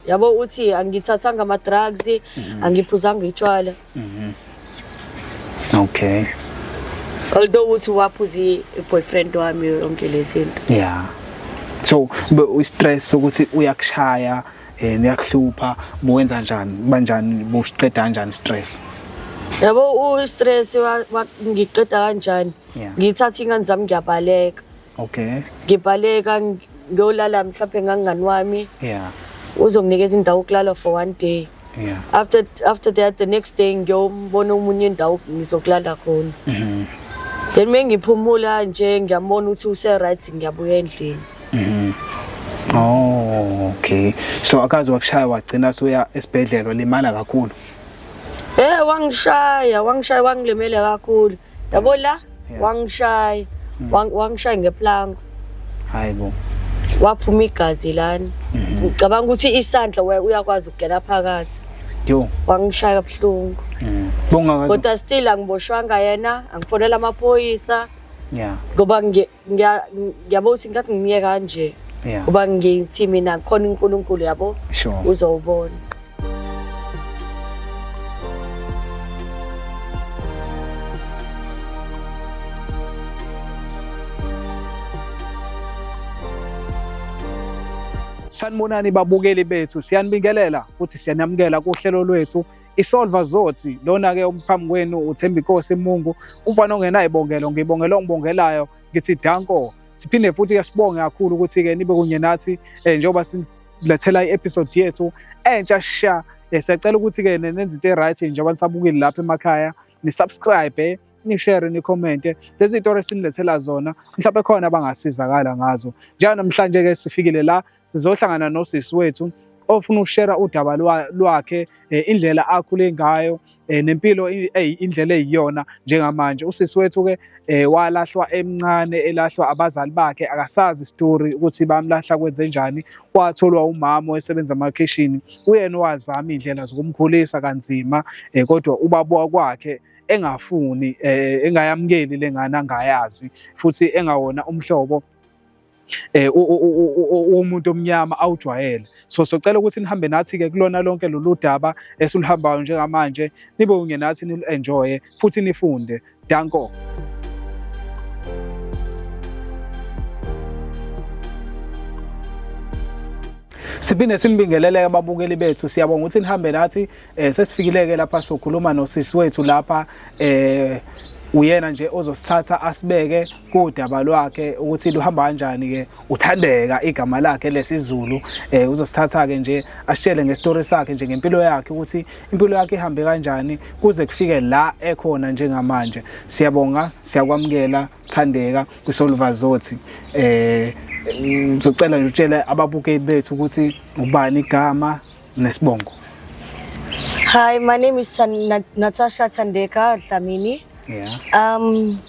yabo uthi angithathanga ama drugs angiphuzanga itshwala. Okay. Although uthi waphuzi boyfriend wami yonke lezinto. Yeah. So stress ukuthi uyakushaya niyakuhlupha buwenza kanjani banjani busiqeda kanjani stress? Yabo stress ngiqeda kanjani? Ngithatha ingane zami ngiyabaleka. Okay. Ngibaleka ngiyolala mhlawumbe ngangani wami. Yeah. Uzonginikeza indawo yokulala for one day. Yeah. After that the next day ngiyombona umunye indawo ngizokulala khona. Then mengiphumula nje ngiyambona ukuthi use right ngiyabuya endlini. Oh, okay. So akazi wakushaya wagcina soya esibhedlela limala kakhulu. Wangishaya wangilemele kakhulu. Yabo la wangishaya ngeplank. Hayibo. Waphuma igazi lana. Ngicabanga ukuthi isandla uyakwazi ukugena phakathi. Yo. Wangishaya kabuhlungu. Bonga kazo. Kodwa still angiboshwanga yena, angifonela amaphoyisa. Yeah. Ngoba ngiyabo ukuthi ngathi ngimiyeka kanje. Yeah. Ngoba ngithi mina khona uNkulunkulu yabo. Sure. Uzowubona. Sanibonani babukeli bethu, siyanibingelela futhi siyanamukela kuhlelo lwethu iSolva Zothi. Lona ke umphambi kwenu uThembinkosi Mungu, umfana ongenayo ibongelo, ngibongela ongibongelayo, ngithi danko. Siphinde futhi ke sibonge kakhulu ukuthi ke nibe kunye nathi njengoba silethela i-episode yethu entsha sha. Siyacela ukuthi ke nenze into right njengoba nisabukile lapha emakhaya, ni subscribe, ni share, ni comment lezi zinto esinilethela zona, mhlawumbe khona abangasizakala ngazo. Njalo namhlanje ke sifikile la sizohlangana nosisi wethu ofuna ushare udaba lwakhe, indlela akhule ngayo nempilo indlela eyiyona njengamanje. Usisi wethu ke walahlwa emncane, elahlwa abazali bakhe, akasazi story ukuthi bamlahla kwenze njani. Watholwa umama osebenza emakhishini, uyena owazama indlela zokumkhulisa kanzima, kodwa ubaba kwakhe engafuni, engayamukeli lengane angayazi futhi engawona umhlobo umuntu omnyama awujwayele. So socela ukuthi nihambe nathi ke kulona lonke lolu daba esiluhambayo njengamanje, nibe kunye nathi nienjoy futhi nifunde. Danko. Siphinde sinibingelele ababukeli bethu, siyabonga ukuthi nihambe nathi. Sesifikileke lapha sokhuluma nosisi wethu lapha, uyena nje ozosithatha asibeke kudaba lwakhe ukuthi luhamba kanjani ke, uthandeka igama lakhe lesizulu. Uzosithatha ke nje asitshele ngestory sakhe nje ngempilo yakhe ukuthi impilo yakhe ihambe kanjani kuze kufike la ekhona njengamanje. Siyabonga, siyakwamukela Thandeka kwiSolva Zothi. Ngizocela nje utshele ababukeli bethu ukuthi ubani igama nesibongo. Hi, my name is Natasha Thandeka Dlamini. Yeah.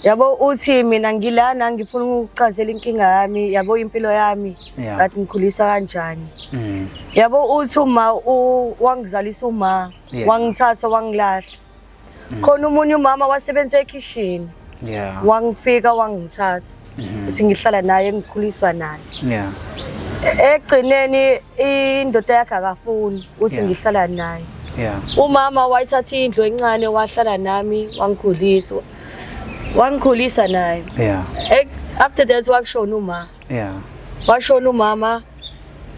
Yabo uthi mina ngilana ngifuna ukuchazela inkinga yami, yabo impilo yami, ngathi ngikhulisa kanjani. Yabo uthi uma wangizalisa uma, wangithatha wangilahla. Khona umunye umama wasebenza ekitchen. Yeah. Wangifika wangithatha. Uthi ngihlala naye ngikhuliswa naye. Yeah. Egcineni indoda yakhe akafuni uthi ngihlala naye. Yeah. Umama wayithatha indlu encane wahlala nami wangikhulisa naye. Yeah. After that wakushona uma. Yeah. Washona umama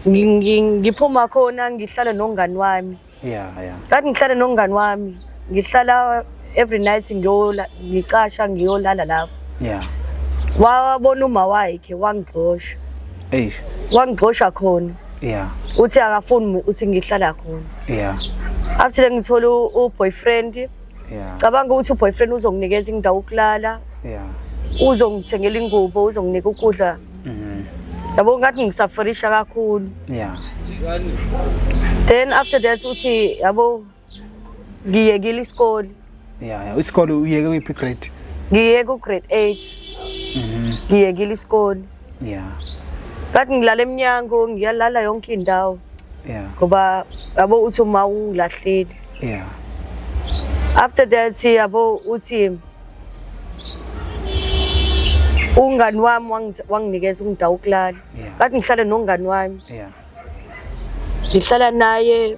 ngiphuma khona ngihlala nongani wami. Yeah, yeah. Ngathi ngihlala nongani wami, ngihlala every night ngicasha ngiyolala lapho. Yeah. Wabona uma wakhe wangixosha. Wangixosha khona. Yeah. Uthi akafuni uthi ngihlala khona. Yeah. After ngithola uboyfriend. Yeah. Cabanga ukuthi uboyfriend uzonginikeza indawo yokulala. Yeah. Uzongithengela ingubo, uzonginika ukudla. Yabo ngathi ngisafarisha kakhulu. Yeah. Then after that uthi yabo ngiyekile isikole. Yeah, isikole uyeke kuphi grade? Ngiyeke ku grade 8. Ngiyekile isikole. Yeah. Ngathi ngilala eminyango, ngiyalala yonke indawo. Yeah. Ngoba yabo uthi uma ungilahlile. Yeah. After that yabo uthi ungani wami wanginikeza indawo yokulala. Ngathi ngihlale nongani wami. Yeah. Ngihlala naye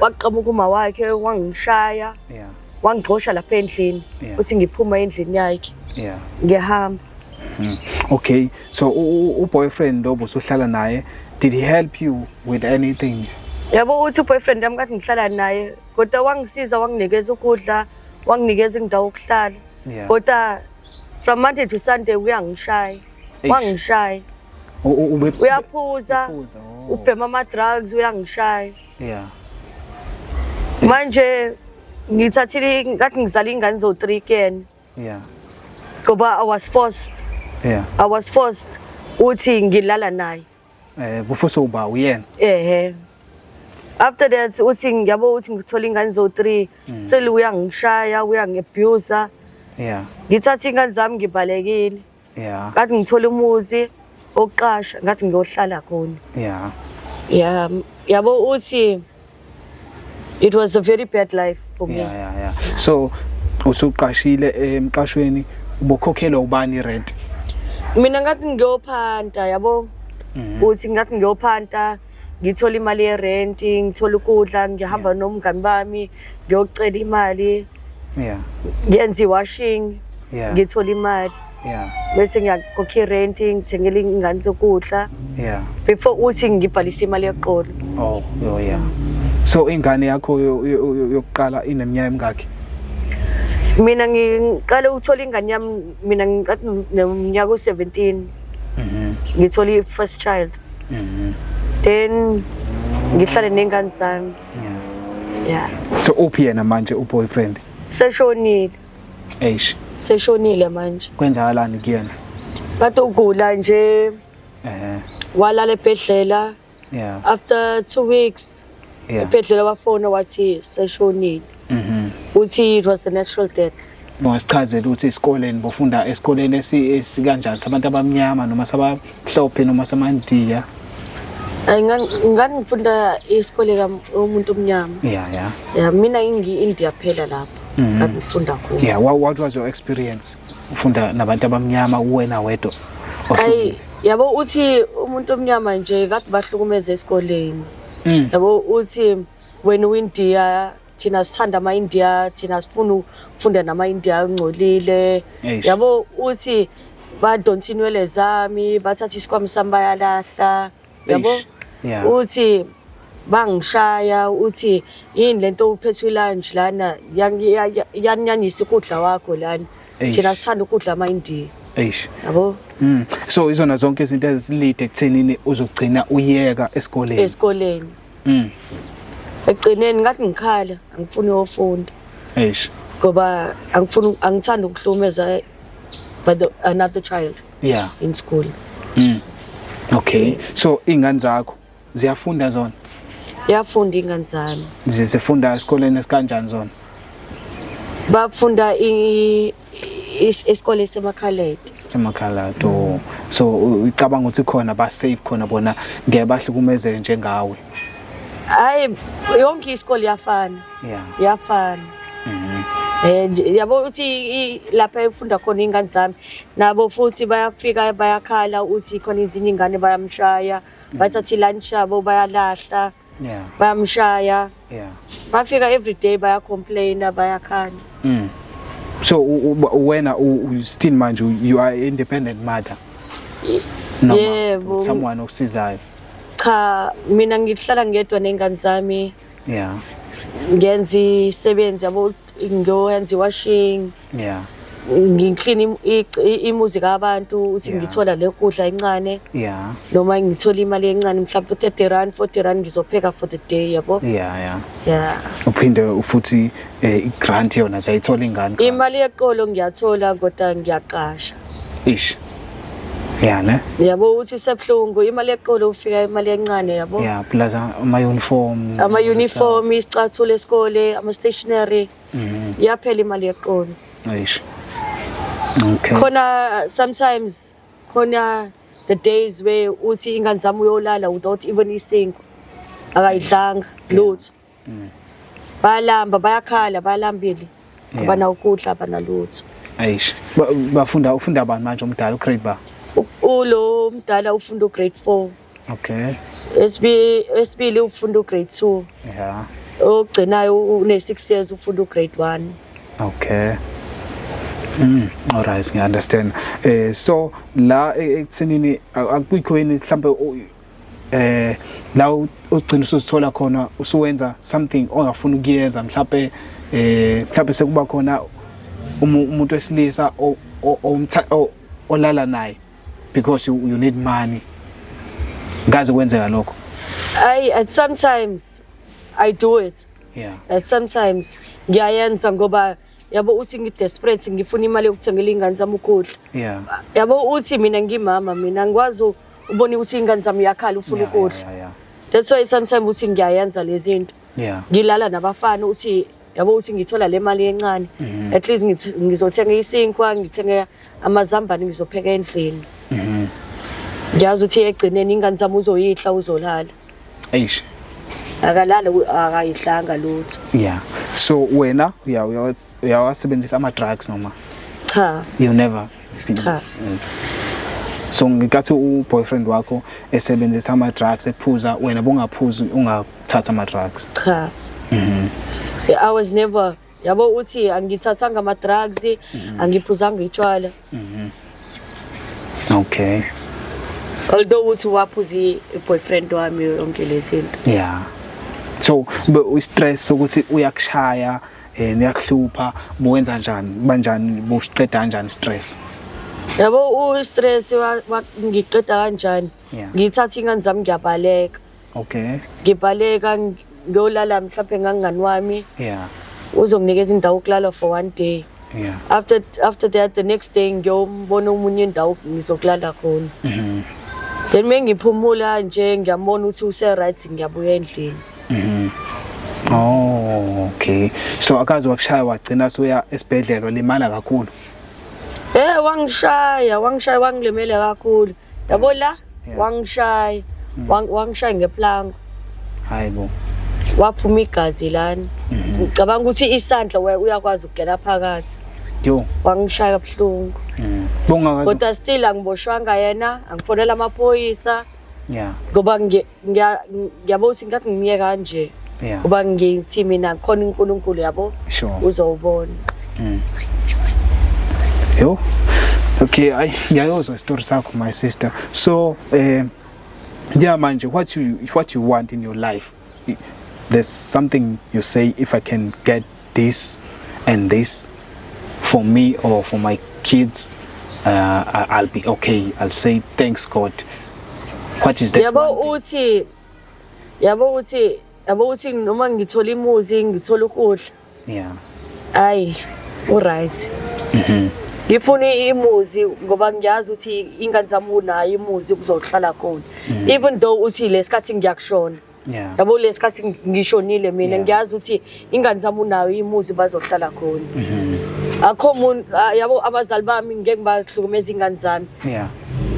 waqhamuka uma wakhe wangishaya. Yeah. Wangixosha lapha endlini. Yeah. Uthi ngiphuma endlini yakhe. Yeah. Ngiyahamba. Okay, so boyfriend obusuhlala naye, did he help you with anything? Yabo uthi boyfriend yami kathi ngihlala naye kodwa wangisiza wanginikeza ukudla wanginikeza indawo yokuhlala kodwa from Monday to Sunday uyangishaya wangishaya uyaphuza ubhema ama drugs uyangishaya manje ngithathile ngathi ngizala ingane zo3 again ngoba I was forced uthi ngilala naye before uba uyena after that uthi ngiyabo uthi ngithola ingane zo3 still uyangishaya uyangiabuse ngithatha ingane zami ngibalekile ngathi ngithola umuzi oqasha ngathi ngiyohlala khona yabo uthi it was a very bad life for me so usuqashile emqashweni ubokhokhelwa ubani rent mina ngathi ngiyophanta yabo uthi ngathi ngiyophanta ngithola imali ye rent ngithola ukudla ngihamba nomngani bami ngiyocela imali ngiyenza washing ngithola imali bese ngiyakhokha irent ngithengela ingane zokudla before uthi ngibhalisa imali yeqolo so ingane yakho yokuqala ineminyaka emingaki mina ngiqale ukuthola ingane yami mina ngathi neminyaka u17 ngithola i-first child then ngihlale nengane zami so uphi yena manje uboyfriend seshonile manje kwenzakalani kuyena bathi ugula nje walala ebhedlela after 2 weeks ebhedlela wafona wathi seshonile uthi it was a natural death Ngasichazela ukuthi esikoleni bofunda esikoleni esikanjani sabantu abamnyama noma sabamhlophe noma samandiya ngani ngifunda isikole umuntu omnyama mina ngi-India phela lapho ngathi ngifunda khona what was your experience ufunda nabantu abamnyama uwena wedwa yabo uthi umuntu omnyama nje kade bahlukumeza esikoleni yabo uthi when uIndia thina sithanda ama-India thina sifuna ukufunda nama-India angcolile yabo uthi badonsa inwele zami bathatha isikhwama sami bayalahla yabo uthi bangishaya uthi yini lento uphethe lunch lana yananyanyisa ukudla wakho lana thina sithanda ukudla ama-India yabo so izona zonke izinto ezilide ekuthenini uzogcina uyeka esikoleni ekugcineni ngathi ngikhala angifuni ukufunda ngoba angithanda ukuhlumeza by another child in school okay so ingane zakho ziyafunda zona yafunda ingane zami zifunda esikoleni esikanjani zona bafunda isikole semakhaledi so ucabanga ukuthi khona ba safe khona bona ngeke bahlukumezeke njengawe hayi yonke isikole yafana yabo uthi lapha efunda khona ingane zami nabo futhi bayafika bayakhala uthi khona izinye ingane bayamshaya bathatha lunch yabo bayalahla bayamshaya bafika every day bayacomplaina bayakhala so wena still manje you are independent mother someone okusizayo cha mina ngihlala ngedwa nengane zami ngenza isebenzi yabo ngiyoyenza washing ngiclean imuzi kabantu uthi ngithola lekudla encane noma ngithola imali encane mhlawumbe 30 rand 40 rand ngizopheka for the day yabo uphinde futhi igrant yona sayithola ingane imali yeqolo ngiyathola kodwa ngiyaqasha ne yabo uthi sebhlungu imali yeqolo ufika imali encane yabo plus ama uniform isicathulo esikole ama stationery yaphela imali yeqolo khona sometimes khona the days where uthi ingane zami uyolala without even isinko akayidlanga lutho bayalamba bayakhala bayalambile abana ukudla abanalutho ufunda abantu manje umdala ugrade ba ulo mdala ufunda grade 4 Okay. Esibili ufunda grade 2. Yeah. Ogcinayo une 6 years ufunda grade 1. Okay. All right, I understand. So la ekuthenini akubikho yini mhlambe la ugcina usuzithola khona usuwenza something ongafuna ukuyenza mhlambe sekuba khona umuntu wesilisa olala naye because you need money. Ngaze kwenzeka lokho? At sometimes I do it. Yeah. At sometimes ngiyayenza ngoba yabo uthi ngidesperate ngifuna imali yokuthengela ingane zami ukudla. Yeah. Yabo uthi mina ngimama mina ngikwazi ubona ukuthi ingane zami yakhala ufuna ukudla. Yeah. That's why sometimes uthi ngiyayenza lezi zinto. Yeah. Ngilala nabafana uthi yabo uthi ngithola le mali encane. At least ngizothenga isinkwa, ngithenga amazambane ngizopheka endlini. Ngiyazi ukuthi egcineni ingane zami uzoyihla uzolala. Eish. Akalala akayihlanga lutho. Yeah. So wena uyawasebenzisa ama drugs noma? Cha. You never. Cha. So ngikathi boyfriend wakho esebenzisa ama drugs ephuza wena bongaphuzi ungathatha ama drugs. Cha. I was never yabo uthi angithathanga ama drugs angiphuzanga itshwala. Okay. Although uthi waphuzi boyfriend wami yonke lezinto. Yeah. So stress ukuthi uyakushaya niyakuhlupha buwenza njani banjani busiqeda kanjani stress? Yabo stress ngiqeda kanjani? Ngithatha ingane zami ngiyabaleka. Okay. Ngibaleka ngiyolala mhlawumbe ngangani wami. Yeah. Uzonginikeza indawo yokulala for one day. Yeah. After that the next day ngiyombona umunye indawo ngizokulala khona. Then mengiphumula nje ngiyabona ukuthi use right ngiyabuya endlini. Oh, okay. So akazi wakushaya wagcina soya esibhedlela limala kakhulu. Wangishaya wangilemele kakhulu. Yabo la wangishaya ngeplank. Hayibo. Waphuma igazi lana. Ngicabanga ukuthi isandla uyakwazi ukugena phakathi. Yo. Wangishaya kabuhlungu. Bongakazi. Kodwa still angiboshwanga yena, angifonela amaphoyisa. Yeah. Ngoba ngiyabo ukuthi ngathi ngimiyeka kanje. Yeah. Ngoba ngithi mina khona uNkulunkulu yabo. Sure. Uzowubona. Yo. Okay, ngiyayozwa story sakho my sister. So yeah manje what you want in your life? There's something you say, if I can get this and this for me or for my kids, I'll be okay. I'll say thanks God. What is that? Yabo uthi noma ngithola imuzi ngithola ukudla. Yeah. Ay, right. Ngifuna imuzi ngoba ngiyazi ukuthi ingane zami unayo imuzi kuzohlala khona. Even though uthi lesikhathi ngiyakushona. Yeah. Yabo lesikhathi ngishonile mina ngiyazi ukuthi ingane zami unayo imuzi bazohlala khona. Akho umuntu yabo abazali bami ngeke bahlukumeza ingane zami. Yeah.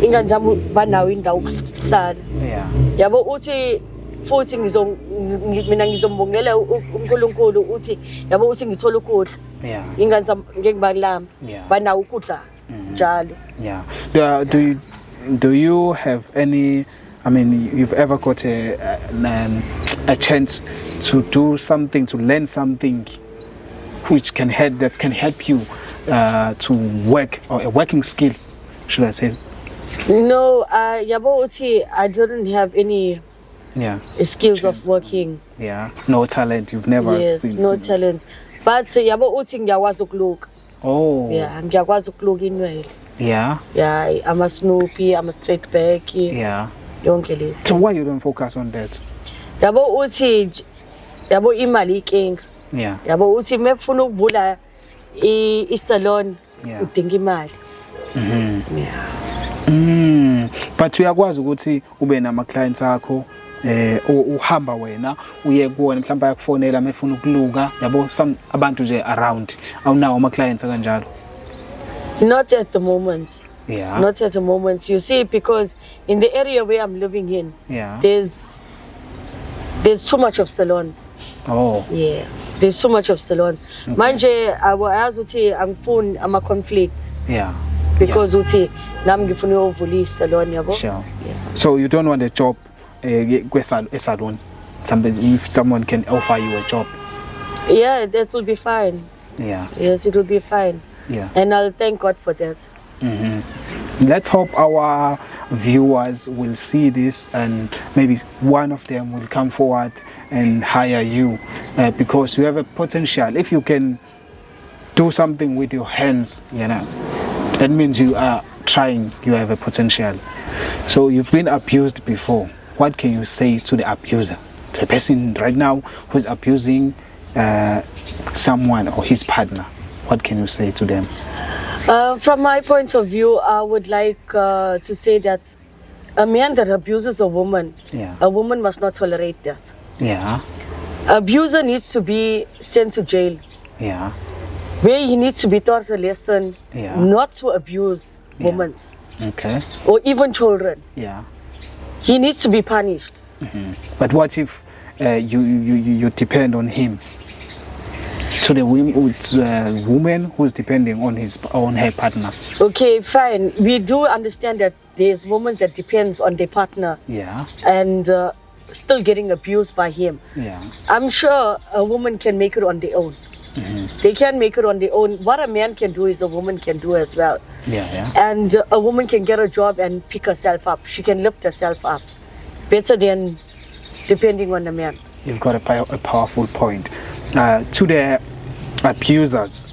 Ingane zami banawo indawo yokuhlala. Yeah. Yabo uthi futhi mina ngizombongela uNkulunkulu uthi yabo uthi ngithola ukudla. Yeah. Ingane zami ngeke bakulama. Banawo ukudla njalo. Yeah. Do you have any, I mean, you've ever got a chance to do something, to learn something which can help you to work, or a working skill, should I say? No, yabo uthi I didn't have any skills of working. Yeah, no talent. You've never seen. No talent. But yabo uthi ngiyakwazi ukuluka. Oh. Yeah, ngiyakwazi ukuluka inwele. Yeah. Yeah, I'm a Snoopy, I'm a straight back. Yeah. Yonke lezi. So why you don't focus on that? Yabo uthi yabo imali inkinga. Yeah. Yabo uthi mefuna ukuvula i-salon udinga imali. Yeah. But uyakwazi ukuthi ube nama clients akho uhamba wena uye kuwona mhlawumbe ayakufonela mefuna ukuluka yabo abantu nje around awunawo ama clients kanjalo. Not at the moment. Yeah. Not at the moment. You see, because in the area where I'm living in, there's too much of salons. Oh. Yeah. There's too much of salons. Manje awazi uthi angifuni ama conflicts. Yeah. because uthi nami ngifuna ukuvulisa lona yabo. Sure. So you don't want a job salon? If someone can offer you a job? Yeah, that will be fine. Yeah. Yes, it will be fine. Yeah. And I'll thank God for that. Let's hope our viewers will see this and maybe one of them will come forward and hire you because you have a potential. If you can do something with your hands, that means you are trying, you have a potential. So you've been abused before. What can you say to the abuser? The person right now who's abusing someone or his partner, what can you say to them? From my point of view, I would like to say that a man that abuses a woman must not tolerate that. Yeah. Abuser needs to be sent to jail. Yeah. Where he needs to be taught a lesson not to abuse women. Okay. Or even children. Yeah. He needs to be punished. But what if you depend on him? To the woman who's depending on her partner. Okay, fine. We do understand that there's women that depends on their partner. Yeah. And still getting abused by him. Yeah. I'm sure a woman can make it on their own. They can make it on their own. What a man can do is a woman can do as well. Yeah. And a woman can get a job and pick herself up. She can lift herself up. Better than depending on a man. You've got a powerful point. To the abusers,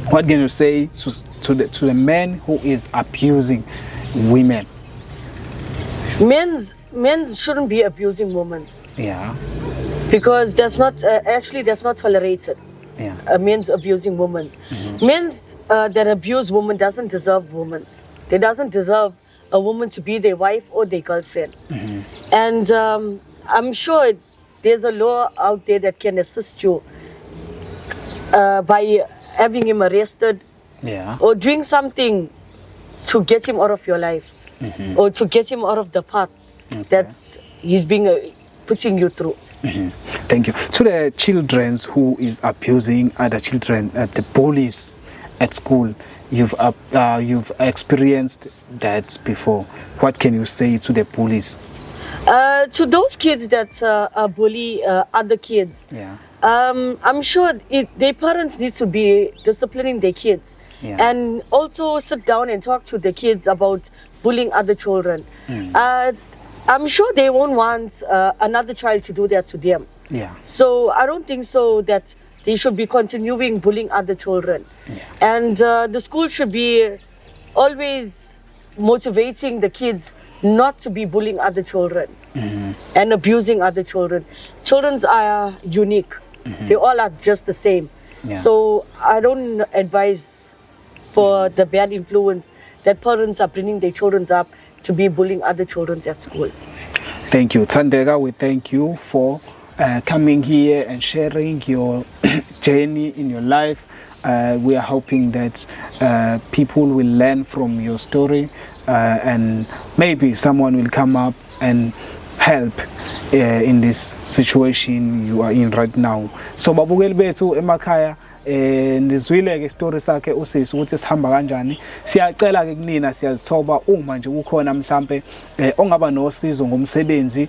what can you say to the man who is abusing women? Men shouldn't be abusing women. Yeah. Because that's not that's not tolerated. Yeah. Men's abusing women. Men's that abuse women doesn't deserve women. They doesn't deserve a woman to be their wife or their girlfriend. And I'm sure there's a law out there that can assist you by having him arrested or doing something to get him out of your life or to get him out of the path that's he's being putting you through. Thank you. To the children who is abusing other children, the bullies at school, you've experienced that before. What can you say to the bullies? To those kids that bully other kids, I'm sure their parents need to be disciplining their kids and also sit down and talk to the kids about bullying other children. I'm sure they won't want another child to do that to them. So I don't think so that they should be continuing bullying other children. And the school should be always motivating the kids not to be bullying other children and abusing other children. Children are unique. They all are just the same. So I don't advise for the bad influence that parents are bringing their children up to be bullying other children at school. Thank you. Thandeka, we thank you for coming here and sharing your journey in your life. We are hoping that people will learn from your story and maybe someone will come up and help in this situation you are in right now. So babukeli bethu emakhaya nizwile ke story sakhe usisi ukuthi sihamba kanjani. Siyacela ke kunina siyazithoba uma nje kukhona mhlambe ongaba nosizo ngomsebenzi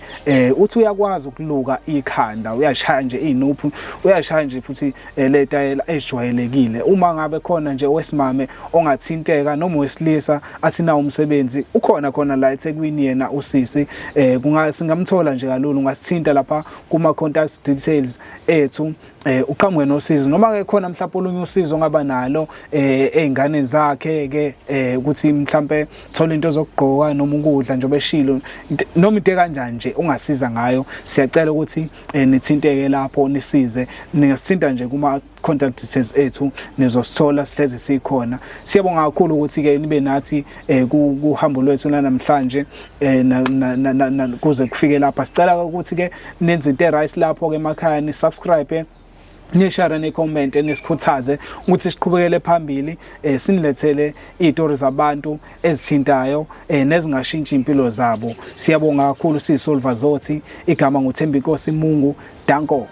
uthi uyakwazi ukuluka ikhanda, uyashaya nje inuphu, uyashaya nje futhi letayela ejwayelekile. Uma ngabe khona nje owesimame ongathinteka noma wesilisa athi na umsebenzi ukhona khona la eThekwini yena usisi singamthola nje kalulu, ungasithinta lapha kuma contact details ethu uqhamuke nosizo noma ke khona mhlawumbe olunye usizo ngaba nalo ezingane zakhe ke ukuthi mhlawumbe thola into zokugqoka noma ukudla nje beshilo noma into kanjani nje ungasiza ngayo. Siyacela ukuthi nithinteke lapho nisize, ningasithinta nje kuma contact details ethu nizosithola sihlezi sikhona. Siyabonga kakhulu ukuthi ke nibe nathi kuhambo lwethu namhlanje kuze kufike lapha. Sicela ukuthi ke nenze into right lapho ke emakhaya, ni subscribe, nishare ne-comment nesikhuthaze ukuthi siqhubekele phambili sinilethele izitori zabantu ezithintayo nezingashintsha impilo zabo. Siyabonga kakhulu siyiSolva Zothi, igama nguThembinkosi Mungu. Danko.